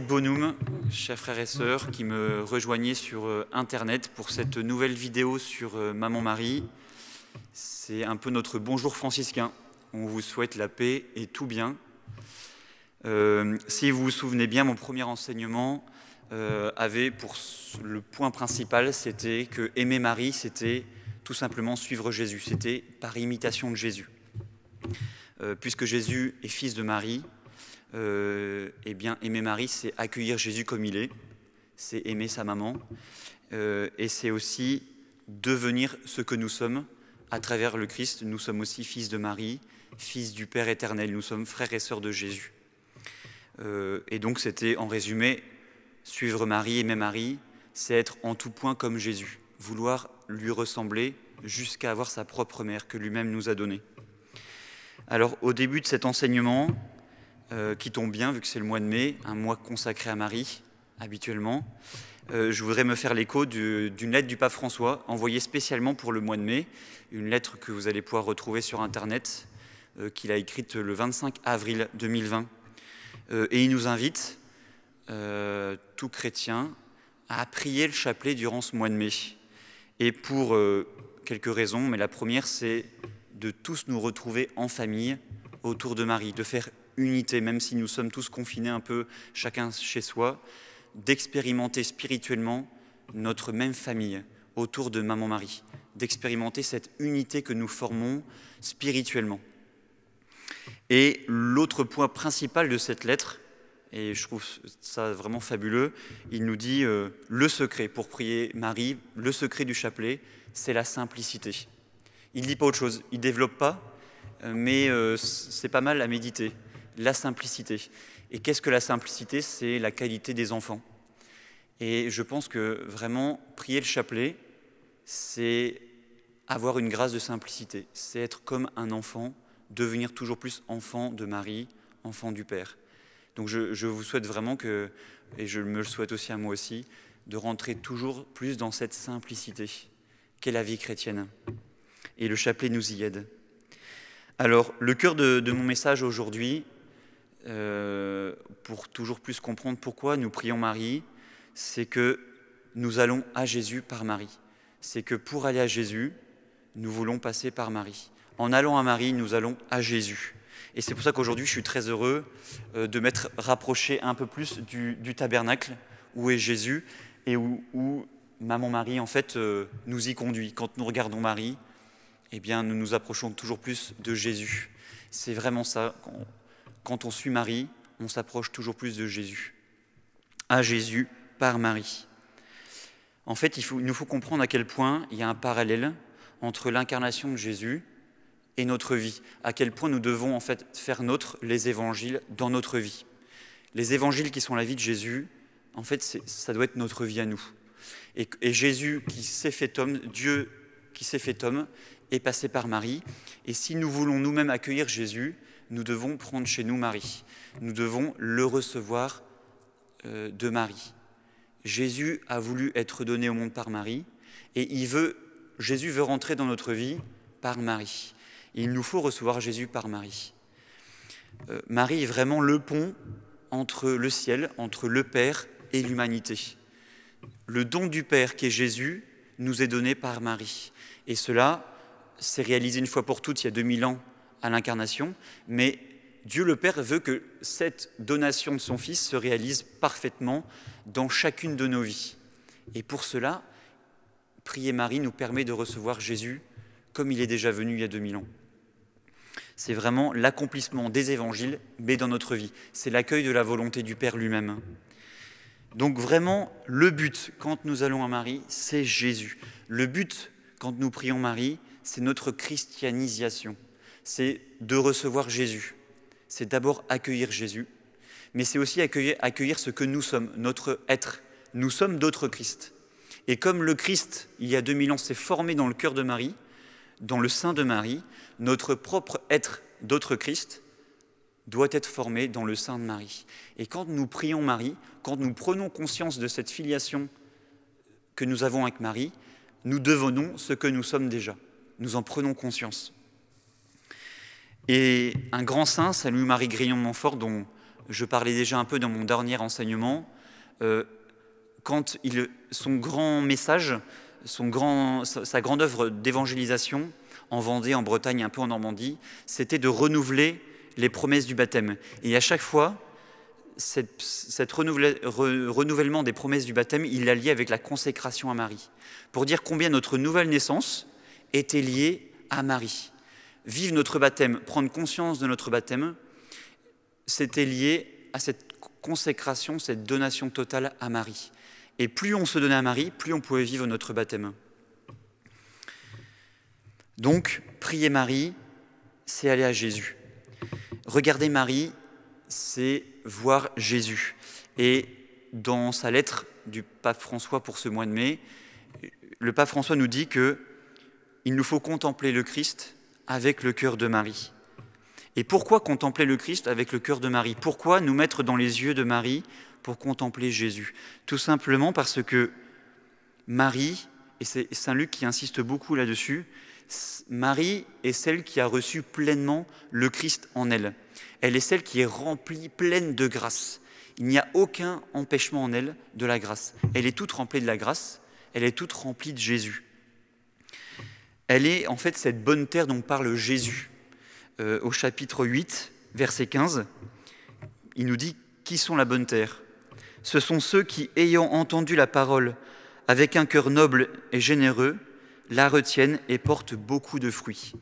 Bonhomme, chers frères et sœurs qui me rejoignez sur Internet pour cette nouvelle vidéo sur Maman Marie. C'est un peu notre bonjour franciscain. On vous souhaite la paix et tout bien. Si vous vous souvenez bien, mon premier enseignement avait pour le point principal, c'était que aimer Marie, c'était tout simplement suivre Jésus. C'était par imitation de Jésus. Puisque Jésus est fils de Marie, eh bien, aimer Marie, c'est accueillir Jésus comme il est, c'est aimer sa maman, et c'est aussi devenir ce que nous sommes à travers le Christ. Nous sommes aussi fils de Marie, fils du Père éternel, nous sommes frères et sœurs de Jésus. Et donc c'était en résumé, suivre Marie, aimer Marie, c'est être en tout point comme Jésus, vouloir lui ressembler jusqu'à avoir sa propre mère que lui-même nous a donnée. Alors au début de cet enseignement, qui tombe bien, vu que c'est le mois de mai, un mois consacré à Marie, habituellement. Je voudrais me faire l'écho d'une lettre du pape François, envoyée spécialement pour le mois de mai, une lettre que vous allez pouvoir retrouver sur Internet, qu'il a écrite le 25 avril 2020. Et il nous invite, tout chrétien, à prier le chapelet durant ce mois de mai. Et pour quelques raisons, mais la première, c'est de tous nous retrouver en famille autour de Marie, de faire unité, même si nous sommes tous confinés un peu, chacun chez soi, d'expérimenter spirituellement notre même famille autour de Maman Marie, d'expérimenter cette unité que nous formons spirituellement. Et l'autre point principal de cette lettre, et je trouve ça vraiment fabuleux, il nous dit le secret pour prier Marie, le secret du chapelet, c'est la simplicité. Il ne dit pas autre chose, il ne développe pas, mais c'est pas mal à méditer. La simplicité. Et qu'est-ce que la simplicité? C'est la qualité des enfants. Et je pense que vraiment, prier le chapelet, c'est avoir une grâce de simplicité. C'est être comme un enfant, devenir toujours plus enfant de Marie, enfant du Père. Donc je vous souhaite vraiment que, et je me le souhaite aussi à moi aussi, de rentrer toujours plus dans cette simplicité qu'est la vie chrétienne. Et le chapelet nous y aide. Alors, le cœur de mon message aujourd'hui, pour toujours plus comprendre pourquoi nous prions Marie, c'est que nous allons à Jésus par Marie. C'est que pour aller à Jésus, nous voulons passer par Marie. En allant à Marie, nous allons à Jésus. Et c'est pour ça qu'aujourd'hui, je suis très heureux de m'être rapproché un peu plus du tabernacle où est Jésus et où Maman Marie, en fait, nous y conduit. Quand nous regardons Marie, eh bien, nous nous approchons toujours plus de Jésus. C'est vraiment ça. Quand on suit Marie, on s'approche toujours plus de Jésus. À Jésus par Marie. En fait, il nous faut comprendre à quel point il y a un parallèle entre l'incarnation de Jésus et notre vie. À quel point nous devons en fait faire nôtre les évangiles dans notre vie. Les évangiles qui sont la vie de Jésus, en fait, ça doit être notre vie à nous. Et Jésus qui s'est fait homme, Dieu qui s'est fait homme, est passé par Marie. Et si nous voulons nous-mêmes accueillir Jésus, nous devons prendre chez nous Marie. Nous devons le recevoir de Marie. Jésus a voulu être donné au monde par Marie et Jésus veut rentrer dans notre vie par Marie. Il nous faut recevoir Jésus par Marie. Marie est vraiment le pont entre le ciel, entre le Père et l'humanité. Le don du Père qui est Jésus nous est donné par Marie. Et cela s'est réalisé une fois pour toutes il y a 2000 ans à l'incarnation, mais Dieu le Père veut que cette donation de son Fils se réalise parfaitement dans chacune de nos vies. Et pour cela, prier Marie nous permet de recevoir Jésus comme il est déjà venu il y a 2000 ans. C'est vraiment l'accomplissement des évangiles, mais dans notre vie. C'est l'accueil de la volonté du Père lui-même. Donc vraiment, le but, quand nous allons à Marie, c'est Jésus. Le but, quand nous prions Marie, c'est notre christianisation. C'est de recevoir Jésus. C'est d'abord accueillir Jésus, mais c'est aussi accueillir ce que nous sommes, notre être. Nous sommes d'autres Christ. Et comme le Christ, il y a 2000 ans, s'est formé dans le cœur de Marie, dans le sein de Marie, notre propre être d'autre Christ doit être formé dans le sein de Marie. Et quand nous prions Marie, quand nous prenons conscience de cette filiation que nous avons avec Marie, nous devenons ce que nous sommes déjà. Nous en prenons conscience. Et un grand saint, Saint Louis-Marie Grignon de Montfort, dont je parlais déjà un peu dans mon dernier enseignement, quand son grand message, sa grande œuvre d'évangélisation en Vendée, en Bretagne, un peu en Normandie, c'était de renouveler les promesses du baptême. Et à chaque fois, cet renouvellement des promesses du baptême, il l'a lié avec la consécration à Marie, pour dire combien notre nouvelle naissance était liée à Marie. Vivre notre baptême, prendre conscience de notre baptême, c'était lié à cette consécration, cette donation totale à Marie. Et plus on se donnait à Marie, plus on pouvait vivre notre baptême. Donc, prier Marie, c'est aller à Jésus. Regarder Marie, c'est voir Jésus. Et dans sa lettre du pape François pour ce mois de mai, le pape François nous dit qu'il nous faut contempler le Christ avec le cœur de Marie. Et pourquoi contempler le Christ avec le cœur de Marie? Pourquoi nous mettre dans les yeux de Marie pour contempler Jésus? Tout simplement parce que Marie, et c'est Saint Luc qui insiste beaucoup là-dessus, Marie est celle qui a reçu pleinement le Christ en elle. Elle est celle qui est remplie, pleine de grâce. Il n'y a aucun empêchement en elle de la grâce. Elle est toute remplie de la grâce, elle est toute remplie de Jésus. Elle est en fait cette bonne terre dont parle Jésus. Au chapitre 8, verset 15, il nous dit « Qui sont la bonne terre ?» Ce sont ceux qui, ayant entendu la parole avec un cœur noble et généreux, la retiennent et portent beaucoup de fruits.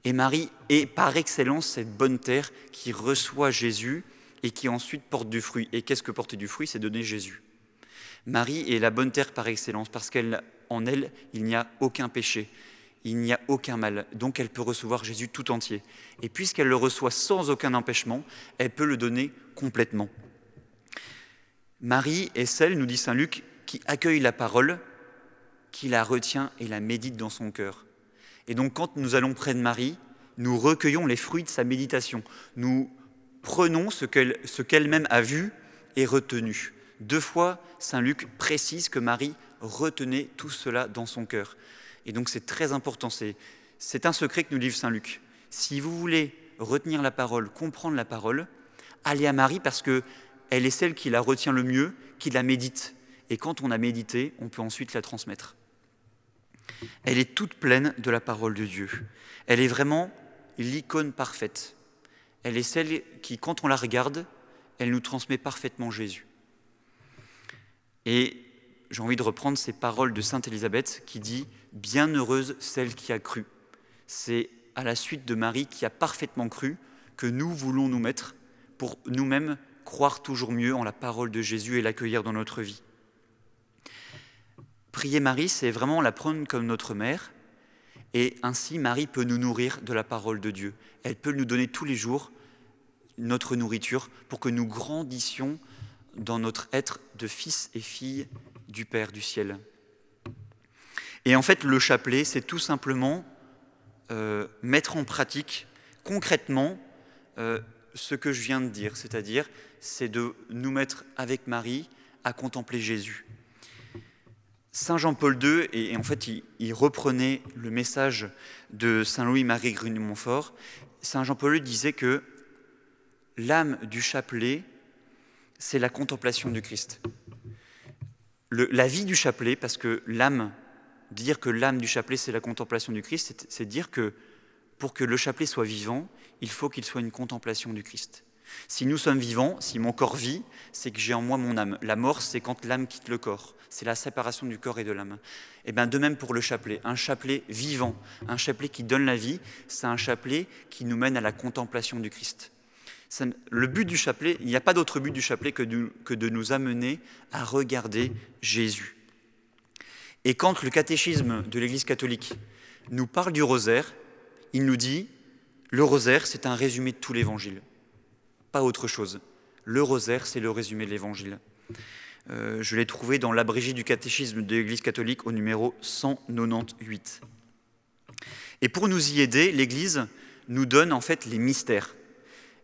Et Marie est par excellence cette bonne terre qui reçoit Jésus et qui ensuite porte du fruit. Et qu'est-ce que porter du fruit? C'est donner Jésus. Marie est la bonne terre par excellence parce qu'en elle, il n'y a aucun péché. Il n'y a aucun mal, donc elle peut recevoir Jésus tout entier. Et puisqu'elle le reçoit sans aucun empêchement, elle peut le donner complètement. Marie est celle, nous dit saint Luc, qui accueille la parole, qui la retient et la médite dans son cœur. Et donc quand nous allons près de Marie, nous recueillons les fruits de sa méditation. Nous prenons ce qu'elle-même a vu et retenu. 2 fois, saint Luc précise que Marie retenait tout cela dans son cœur. Et donc c'est très important, c'est un secret que nous livre saint Luc. Si vous voulez retenir la parole, comprendre la parole, allez à Marie parce qu'elle est celle qui la retient le mieux, qui la médite. Et quand on a médité, on peut ensuite la transmettre. Elle est toute pleine de la parole de Dieu. Elle est vraiment l'icône parfaite. Elle est celle qui, quand on la regarde, elle nous transmet parfaitement Jésus. Et j'ai envie de reprendre ces paroles de sainte Élisabeth qui dit « Bienheureuse celle qui a cru ». C'est à la suite de Marie qui a parfaitement cru que nous voulons nous mettre pour nous-mêmes croire toujours mieux en la parole de Jésus et l'accueillir dans notre vie. Prier Marie, c'est vraiment la prendre comme notre mère et ainsi Marie peut nous nourrir de la parole de Dieu. Elle peut nous donner tous les jours notre nourriture pour que nous grandissions dans notre être de fils et filles du Père du ciel. Et en fait, le chapelet, c'est tout simplement mettre en pratique concrètement ce que je viens de dire, c'est-à-dire c'est de nous mettre avec Marie à contempler Jésus. Saint Jean-Paul II, et en fait il reprenait le message de Saint Louis-Marie Grigny de Montfort, Saint Jean-Paul II disait que l'âme du chapelet, c'est la contemplation du Christ. La vie du chapelet, parce que dire que l'âme du chapelet, c'est la contemplation du Christ, c'est dire que pour que le chapelet soit vivant, il faut qu'il soit une contemplation du Christ. Si nous sommes vivants, si mon corps vit, c'est que j'ai en moi mon âme. La mort, c'est quand l'âme quitte le corps. C'est la séparation du corps et de l'âme. Et bien de même pour le chapelet. Un chapelet vivant, un chapelet qui donne la vie, c'est un chapelet qui nous mène à la contemplation du Christ. Le but du chapelet, il n'y a pas d'autre but du chapelet que de nous amener à regarder Jésus. Et quand le catéchisme de l'Église catholique nous parle du rosaire, il nous dit « le rosaire, c'est un résumé de tout l'Évangile ». Pas autre chose. Le rosaire, c'est le résumé de l'Évangile. Je l'ai trouvé dans l'abrégé du catéchisme de l'Église catholique au numéro 198. Et pour nous y aider, l'Église nous donne en fait les mystères.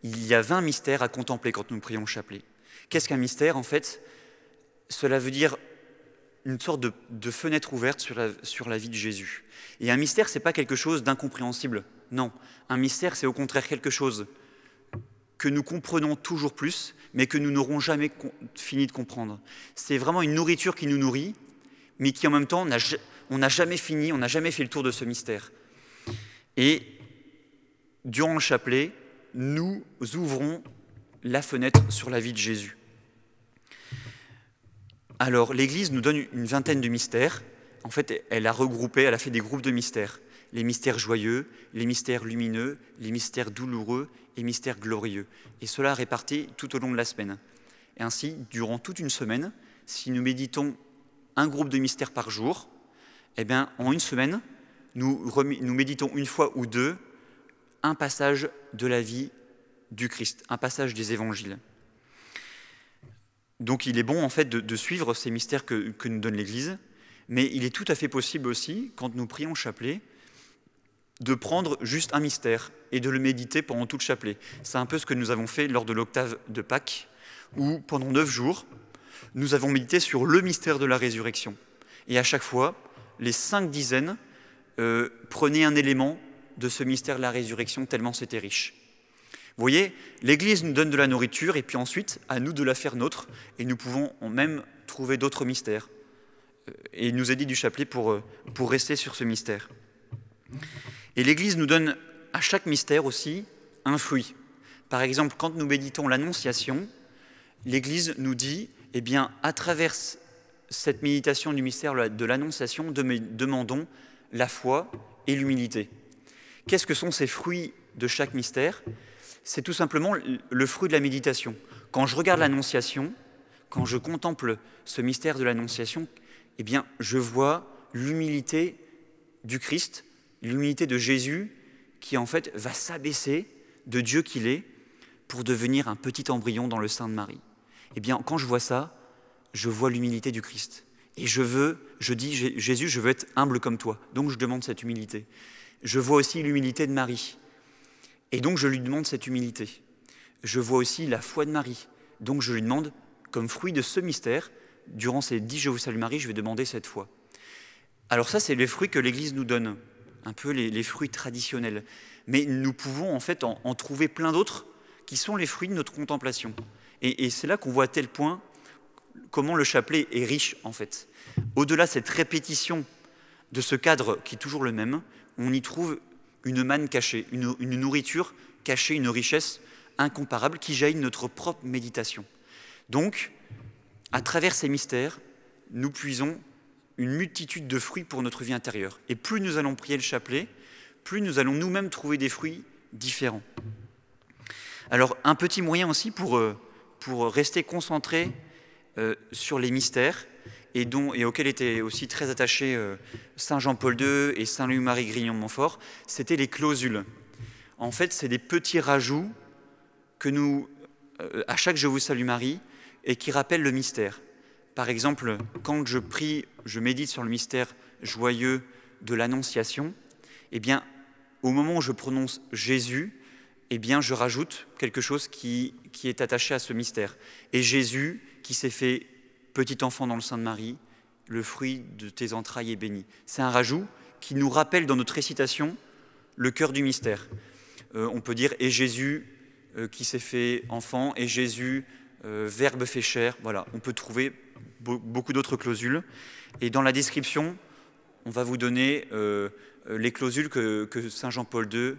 Il y a 20 mystères à contempler quand nous prions le chapelet. Qu'est-ce qu'un mystère en fait? Cela veut dire une sorte de fenêtre ouverte sur la vie de Jésus. Et un mystère, ce n'est pas quelque chose d'incompréhensible. Non, un mystère, c'est au contraire quelque chose que nous comprenons toujours plus, mais que nous n'aurons jamais fini de comprendre. C'est vraiment une nourriture qui nous nourrit, mais qui en même temps, on n'a jamais fini, on n'a jamais fait le tour de ce mystère. Et durant le chapelet, nous ouvrons la fenêtre sur la vie de Jésus. Alors, l'Église nous donne une vingtaine de mystères. En fait, elle a fait des groupes de mystères. Les mystères joyeux, les mystères lumineux, les mystères douloureux et mystères glorieux. Et cela répartis tout au long de la semaine. Et ainsi, durant toute une semaine, si nous méditons un groupe de mystères par jour, eh bien, en une semaine, nous méditons une fois ou deux un passage de la vie du Christ, un passage des évangiles. Donc il est bon en fait de suivre ces mystères que nous donne l'Église, mais il est tout à fait possible aussi, quand nous prions le chapelet, de prendre juste un mystère et de le méditer pendant tout le chapelet. C'est un peu ce que nous avons fait lors de l'octave de Pâques, où pendant 9 jours, nous avons médité sur le mystère de la résurrection. Et à chaque fois, les 5 dizaines prenaient un élément de ce mystère de la résurrection, tellement c'était riche. Vous voyez, l'Église nous donne de la nourriture, et puis ensuite, à nous de la faire nôtre, et nous pouvons même trouver d'autres mystères. Et il nous est dit du chapelet pour rester sur ce mystère. Et l'Église nous donne à chaque mystère aussi un fruit. Par exemple, quand nous méditons l'Annonciation, l'Église nous dit, eh bien, à travers cette méditation du mystère de l'Annonciation, demandons la foi et l'humilité. Qu'est-ce que sont ces fruits de chaque mystère ? C'est tout simplement le fruit de la méditation. Quand je regarde l'Annonciation, quand je contemple ce mystère de l'Annonciation, eh bien, je vois l'humilité du Christ, l'humilité de Jésus, qui en fait va s'abaisser de Dieu qu'il est pour devenir un petit embryon dans le sein de Marie. Eh bien, quand je vois ça, je vois l'humilité du Christ. Et je dis, Jésus, je veux être humble comme toi. Donc je demande cette humilité. Je vois aussi l'humilité de Marie. Et donc je lui demande cette humilité. Je vois aussi la foi de Marie. Donc je lui demande, comme fruit de ce mystère, durant ces 10 Je vous salue Marie, je vais demander cette foi. Alors ça, c'est les fruits que l'Église nous donne, un peu les fruits traditionnels. Mais nous pouvons en fait en trouver plein d'autres qui sont les fruits de notre contemplation. Et c'est là qu'on voit à tel point comment le chapelet est riche en fait. Au-delà de cette répétition de ce cadre qui est toujours le même, on y trouve une manne cachée, une nourriture cachée, une richesse incomparable qui jaillit de notre propre méditation. Donc, à travers ces mystères, nous puisons une multitude de fruits pour notre vie intérieure. Et plus nous allons prier le chapelet, plus nous allons nous-mêmes trouver des fruits différents. Alors, un petit moyen aussi pour rester concentré sur les mystères, et auxquels étaient aussi très attachés Saint Jean-Paul II et Saint Louis-Marie Grignon de Montfort, c'était les clausules. En fait, c'est des petits rajouts que nous, à chaque Je vous salue Marie, et qui rappellent le mystère. Par exemple, quand je prie, je médite sur le mystère joyeux de l'Annonciation, eh bien, au moment où je prononce Jésus, eh bien, je rajoute quelque chose qui est attaché à ce mystère. Et Jésus, qui s'est fait petit enfant dans le sein de Marie, le fruit de tes entrailles est béni. C'est un rajout qui nous rappelle dans notre récitation le cœur du mystère. On peut dire « Et Jésus qui s'est fait enfant, et Jésus, Verbe fait chair ». Voilà, on peut trouver beaucoup d'autres clausules. Et dans la description, on va vous donner les clausules que Saint Jean-Paul II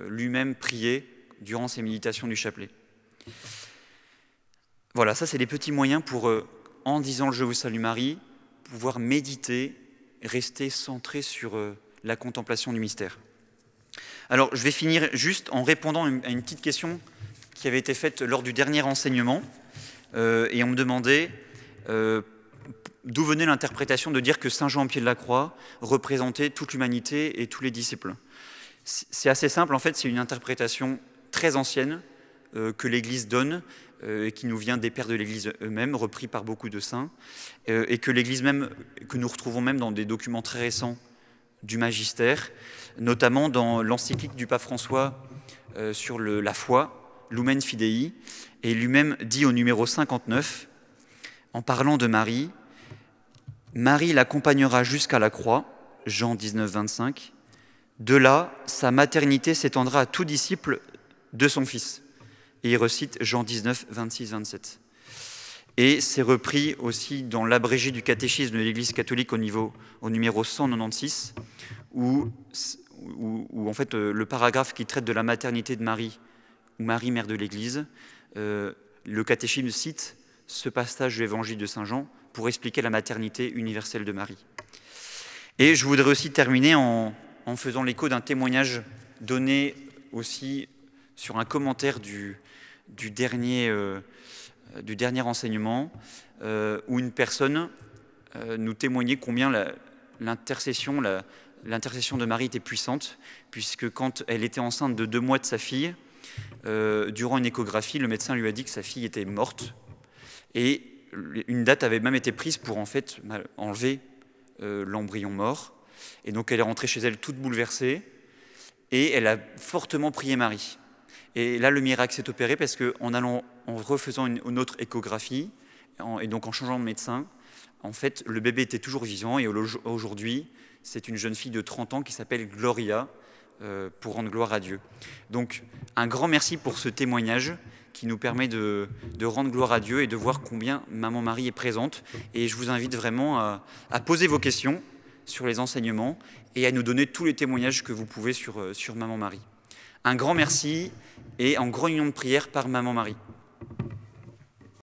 lui-même priait durant ses méditations du chapelet. Voilà, ça c'est des petits moyens pour, en disant le Je vous salue Marie, pouvoir méditer, rester centré sur la contemplation du mystère. Alors, je vais finir juste en répondant à une petite question qui avait été faite lors du dernier enseignement, et on me demandait d'où venait l'interprétation de dire que Saint Jean au pied de la croix représentait toute l'humanité et tous les disciples. C'est assez simple, en fait, c'est une interprétation très ancienne que l'Église donne, et qui nous vient des pères de l'Église eux-mêmes, repris par beaucoup de saints, et que l'Église même, que nous retrouvons même dans des documents très récents du magistère, notamment dans l'encyclique du pape François sur la foi, Lumen Fidei, et lui-même dit au numéro 59, en parlant de Marie, « Marie l'accompagnera jusqu'à la croix », Jean 19, 25, « de là, sa maternité s'étendra à tout disciple de son Fils. » et il recite Jean 19, 26, 27. Et c'est repris aussi dans l'abrégé du catéchisme de l'Église catholique au numéro 196, où en fait le paragraphe qui traite de la maternité de Marie, ou Marie, mère de l'Église, le catéchisme cite ce passage de l'Évangile de Saint Jean pour expliquer la maternité universelle de Marie. Et je voudrais aussi terminer en faisant l'écho d'un témoignage donné aussi sur un commentaire du dernier enseignement, où une personne nous témoignait combien l'intercession de Marie était puissante, puisque quand elle était enceinte de 2 mois de sa fille, durant une échographie, le médecin lui a dit que sa fille était morte, et une date avait même été prise pour en fait enlever l'embryon mort. Et donc elle est rentrée chez elle toute bouleversée, et elle a fortement prié Marie. Et là, le miracle s'est opéré parce qu'en refaisant une autre échographie, et donc en changeant de médecin, en fait, le bébé était toujours vivant, et aujourd'hui, c'est une jeune fille de 30 ans qui s'appelle Gloria, pour rendre gloire à Dieu. Donc, un grand merci pour ce témoignage qui nous permet de rendre gloire à Dieu et de voir combien Maman Marie est présente. Et je vous invite vraiment à poser vos questions sur les enseignements et à nous donner tous les témoignages que vous pouvez sur Maman Marie. Un grand merci et en grande union de prière par Maman Marie.